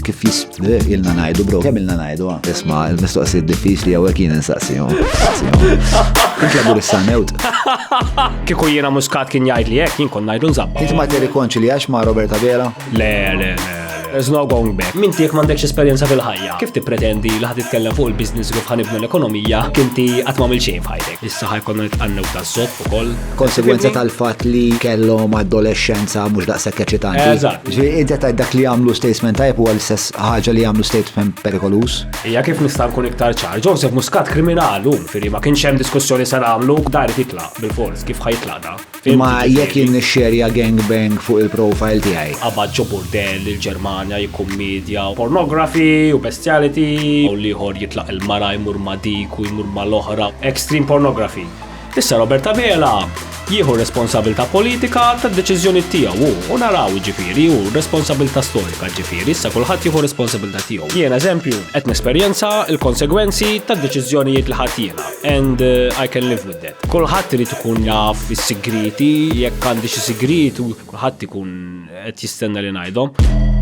kif ilna ngħidu bro, kemm ilna ngħidu isma' il-mistoqsijiet diffiċli hawnhekk jien insaqsihom. Intlabu lis-sanewt. Kieku jiena Muscat kien jgħidli hekk jien kont ngħidu nżabba. Inti ma tirrikonċiljax ma' Roberta Vela? Le. There's no going back. Minti jekk m'għandekx esperjenza fil-ħajja. Kif tippretendi li ħad titkellem fuq il-business kif ħanibnu l-ekonomija, kinti qatt m'għamil xejn f'ħajtek. Issa ħajkonna nitqannew taż-żopp ukoll. Konsegwenza tal-fatt li kellhom adolescenza mhux daqshekk eċitanti. Eżatt. Ġifieri inti tgħid dak li jagħmlu statement tajb huwa l-istess ħaġa li jagħmlu statement perikolus. Hija kif nista' nkun iktar ċar. Joseph Muscat kriminalu, firri ma kienx hemm diskussjoni se nagħmlu dar titlaq bil-fors kif ħajtlaqna. Ma jekk jien nixxerja gangbang fuq il-profile tiegħi. Abaġġo burdell il-Ġermanja jikkummedja pornography u bestiality u liħor jitlaq il-mara jmur ma' dik u jmur ma' l-oħra. Extreme pornography. Issa Roberta Vela jieħu responsabilta politika tad-deċiżjoni tiegħu u naraw ġifieri u responsabilta storika ġifieri issa kulħadd jieħu responsabilta tiegħu. Jien eżempju qed nesperjenza il-konsegwenzi tad-deċiżjonijiet li ħadd jiena and I can live with that. Kulħadd irid ikun jaf is-sigriti jekk għandi xi sigrit u kulħadd ikun qed jistenna li ngħidhom.